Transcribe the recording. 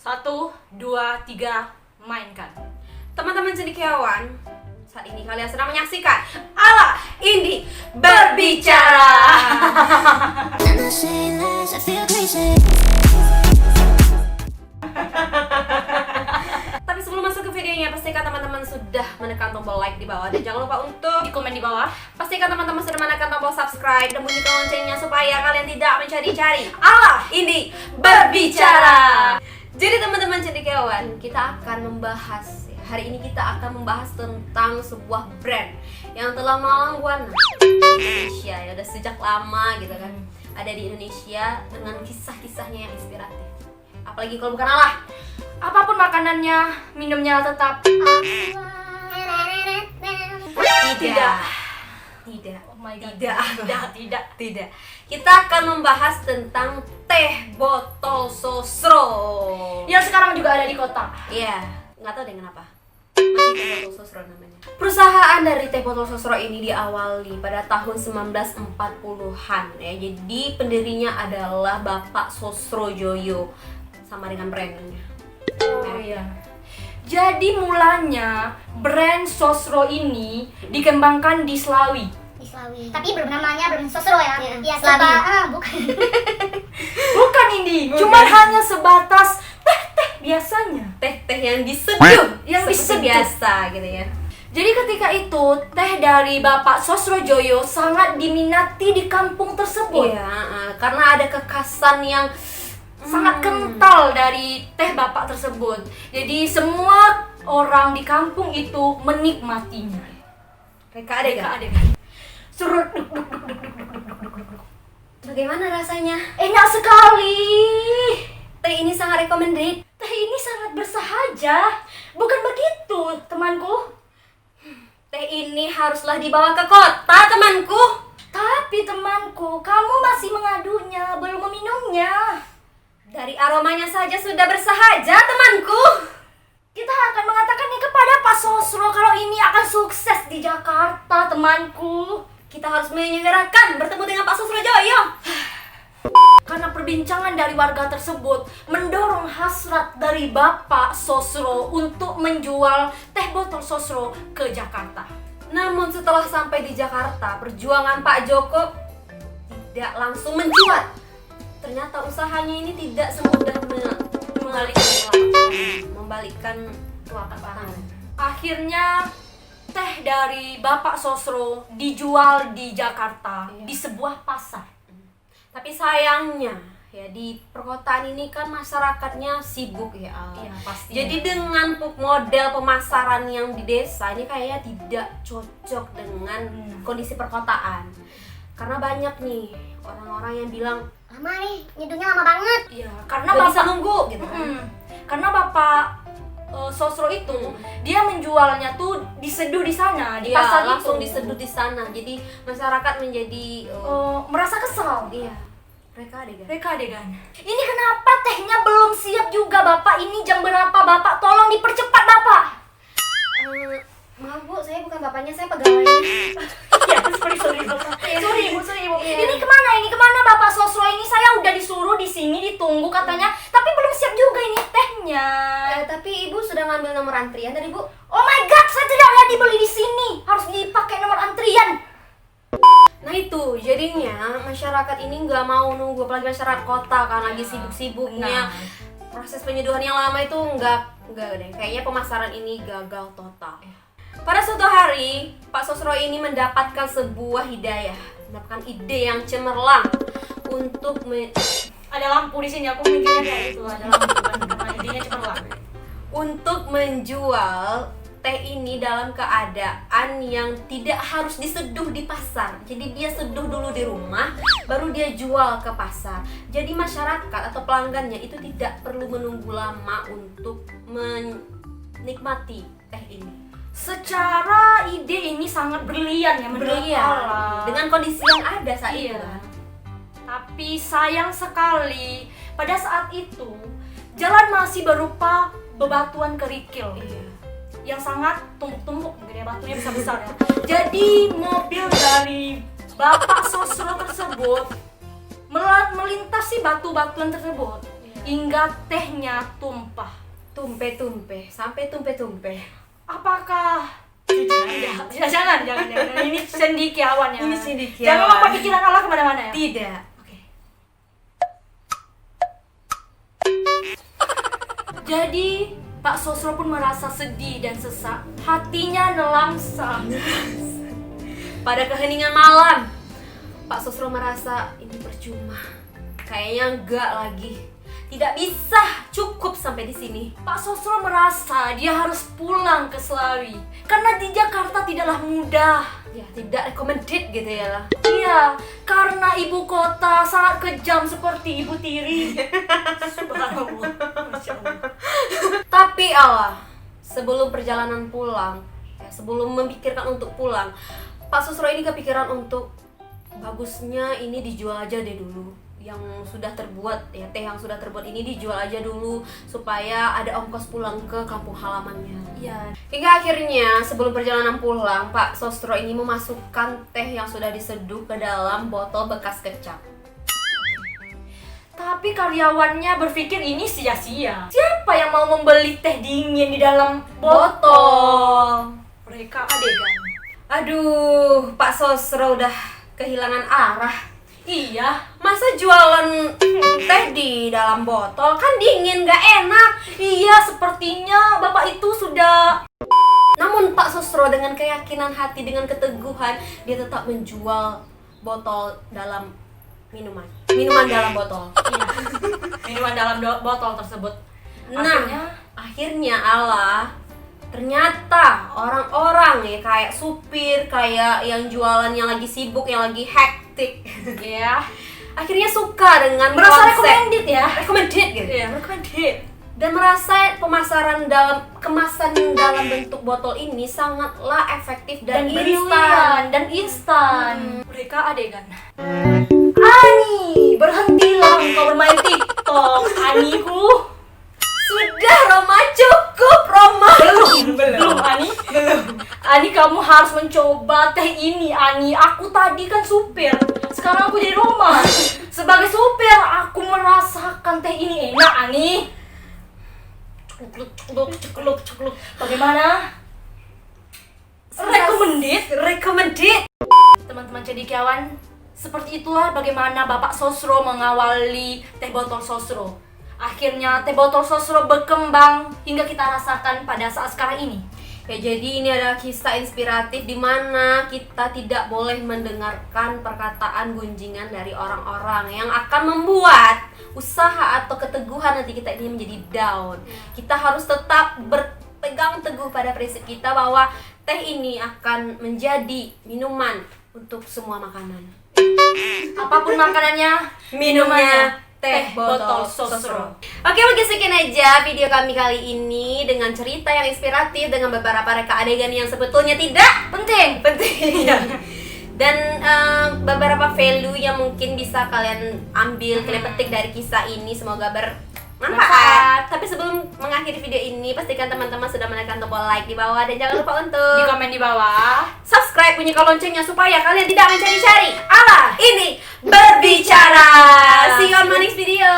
1, 2, 3, mainkan. Teman-teman cendekiawan, saat ini kalian sedang menyaksikan Ala Indi Berbicara. Tapi sebelum masuk ke videonya, pastikan teman-teman sudah menekan tombol like di bawah. Dan jangan lupa untuk Di komen di bawah. pastikan teman-teman sudah menekan tombol subscribe dan bunyikan loncengnya supaya kalian tidak mencari-cari Ala Indi Berbicara. Jadi teman-teman cendekiawan, kita akan membahas hari ini kita akan membahas tentang sebuah brand yang telah melalang buana di Indonesia ya, udah sejak lama gitu kan. Ada di Indonesia dengan kisah-kisahnya yang inspiratif. Apalagi kalau bukan Allah. Apapun makanannya, minumnya tetap Tidak. Tidak. Oh my God. Tidak. Kita akan membahas tentang teh botol sosro. Yang sekarang juga ada di kota. Iya, nggak tahu deh kenapa. Masih teh botol sosro namanya. Perusahaan dari teh botol sosro ini diawali pada tahun 1940-an ya. Jadi pendirinya adalah Bapak Sosrojoyo sama dengan brandnya. Oh iya. Jadi mulanya brand Sosro ini dikembangkan di Slawi. Islawi. Tapi namanya belum Sosro ya. Iya, Slawi. Bukan. Bukan ini, cuma hanya sebatas teh biasanya. Teh yang diseduh, Yang seperti diseduh. biasa gitu ya. Jadi ketika itu teh dari Bapak Sosrojoyo sangat diminati di kampung tersebut. Iya, karena ada kekasan yang Sangat kental dari teh Bapak tersebut. Jadi semua orang di kampung itu menikmatinya. Reka adegan. Surut. Bagaimana rasanya? Enak sekali. Teh ini sangat recommended. Teh ini sangat bersahaja. Bukan begitu, temanku? Teh ini haruslah dibawa ke kota, temanku. Tapi temanku, kamu masih mengadunya, belum meminumnya. Dari aromanya saja sudah bersahaja, temanku. Kita akan mengatakannya kepada Pak Sosro kalau ini akan sukses di Jakarta, temanku. Kita harus menyegerakan bertemu dengan Pak Sosrojoyo. Karena perbincangan dari warga tersebut mendorong hasrat dari Bapak Sosro untuk menjual teh botol Sosro ke Jakarta. Namun setelah sampai di Jakarta, perjuangan Pak Joko tidak langsung mencuat. Ternyata usahanya ini tidak semudah membalikkan telapak tangan. Akhirnya teh dari Bapak Sosro dijual di Jakarta, Iya. di sebuah pasar. Tapi sayangnya ya di perkotaan ini kan masyarakatnya sibuk ya. Al. Iya, pasti. Jadi dengan model pemasaran yang di desa ini kayaknya tidak cocok dengan kondisi perkotaan. Karena banyak nih orang-orang yang bilang Lama nih, nyeduhnya lama banget. Iya, karena nggak bisa Bapak nunggu gitu kan. Karena Bapak Sosro itu dia menjualnya tuh diseduh di sana, di Iya, pasar langsung itu. diseduh di sana. Jadi masyarakat menjadi Merasa kesal. iya. Mereka adegan. Mereka adegan. Ini kenapa tehnya belum siap juga, Bapak? Ini jam berapa, Bapak? Tolong dipercepat, Bapak. Maaf Bu, saya bukan bapaknya, saya pegawainya. Ya, sorry, Bu. Sorry, Bu. Iya. Ini kemana, Bapak Sosro? Ini saya udah disuruh di sini ditunggu katanya, tapi belum siap juga ini tehnya. Tapi Ibu sudah ngambil nomor antrian tadi Bu. Oh my God, saya tidak lihat dibeli di sini. Harus dipakai nomor antrian. Nah itu, jadinya masyarakat ini nggak mau nunggu, apalagi masyarakat kota kan lagi sibuk-sibuknya. Nah. Proses penyeduhan yang lama itu nggak deh. Kayaknya pemasaran ini gagal total. Pada suatu hari, Pak Sosro ini mendapatkan sebuah hidayah, mendapatkan ide yang cemerlang untuk Ada lampu di sini, aku mikirnya kayak gitu. Ada lampu karena jadinya cemerlang. untuk menjual teh ini dalam keadaan yang tidak harus diseduh di pasar. Jadi dia seduh dulu di rumah, baru dia jual ke pasar. Jadi masyarakat atau pelanggannya itu tidak perlu menunggu lama untuk menikmati teh ini. Secara ide ini sangat brilian ya, menurut Brilian Allah. dengan kondisi yang ada saat itu. Iya. Tapi sayang sekali pada saat itu jalan masih berupa bebatuan kerikil. Iya. Yang sangat tumpuk-tumpuk, gede batunya besar-besar ya. Jadi mobil dari Bapak Sosro tersebut melintasi batu-batuan tersebut. Iya. hingga tehnya tumpah. Tumpe-tumpe, sampai tumpe-tumpe. Apakah jangan. Ini cendekiawan ya. Ini cendekiawan. Jangan bawa pikiran Allah kemana-mana ya. Tidak. Oke. Jadi Pak Sosro pun merasa sedih dan sesak. Hatinya nelangsa. Pada keheningan malam, Pak Sosro merasa ini percuma. Kayaknya enggak lagi. Tidak bisa cukup sampai di sini. Pak Sosro merasa dia harus pulang ke Selawi karena di Jakarta tidaklah mudah. Ya, tidak recommended gitu ya lah. Iya, karena ibu kota sangat kejam seperti Ibu Tiri. Subhanallah. Masya Allah. Tapi Allah, sebelum perjalanan pulang, ya, sebelum memikirkan untuk pulang, Pak Susro ini kepikiran untuk bagusnya ini dijual aja deh dulu. Yang sudah terbuat, ya teh yang sudah terbuat ini dijual aja dulu supaya ada ongkos pulang ke kampung halamannya. Iya. Hingga akhirnya sebelum perjalanan pulang, Pak Sosro ini memasukkan teh yang sudah diseduh ke dalam botol bekas kecap. Tapi karyawannya berpikir ini sia-sia. Siapa yang mau membeli teh dingin di dalam botol? Mereka adegan. Aduh, Pak Sosro udah kehilangan arah. Iya. Masa jualan teh di dalam botol kan dingin gak enak. Iya, sepertinya Bapak itu sudah. Namun Pak Sosro dengan keyakinan hati, dengan keteguhan, dia tetap menjual botol dalam minuman dalam botol. Iya. Minuman dalam botol tersebut. Nah, akhirnya Allah, ternyata orang-orang ya kayak supir, kayak yang jualan yang lagi sibuk, yang lagi hektik, ya, akhirnya suka dengan merasa konsep recommended ya. recommended gitu. Iya, recommended. Dan merasa pemasaran dalam kemasan dalam bentuk botol ini sangatlah efektif dan instan. brilian dan instan. Mereka adegan. Ani, berhentilah engkau bermain TikTok, Aniku. Sudah Roma, cukup Roma. Belum Ani. Ani, kamu harus mencoba teh ini, Ani. Aku tadi kan supir, sekarang aku jadi Roma. Sebagai supir, aku merasakan teh ini enak, Ani. Cekluk. Bagaimana? Recommended. Teman-teman cendekiawan, seperti itulah bagaimana Bapak Sosro mengawali teh botol Sosro. Akhirnya teh botol Sosro berkembang hingga kita rasakan pada saat sekarang ini. Ya, jadi ini adalah kisah inspiratif di mana kita tidak boleh mendengarkan perkataan gunjingan dari orang-orang yang akan membuat usaha atau keteguhan nanti kita ini menjadi down. Kita harus tetap berpegang teguh pada prinsip kita bahwa teh ini akan menjadi minuman untuk semua makanan. Apapun makanannya, Minumannya teh botol Sosro. Oke, mungkin sekian aja video kami kali ini dengan cerita yang inspiratif dengan beberapa reka adegan yang sebetulnya tidak penting. Dan beberapa value yang mungkin bisa kalian ambil, kalian petik dari kisah ini. Semoga bermanfaat. Tapi sebelum mengakhiri video ini, pastikan teman-teman sudah menekan tombol like di bawah dan jangan lupa untuk Di komen di bawah. subscribe, bunyikan loncengnya supaya kalian tidak mencari-cari. Allah ini berbicara. See you on my next video.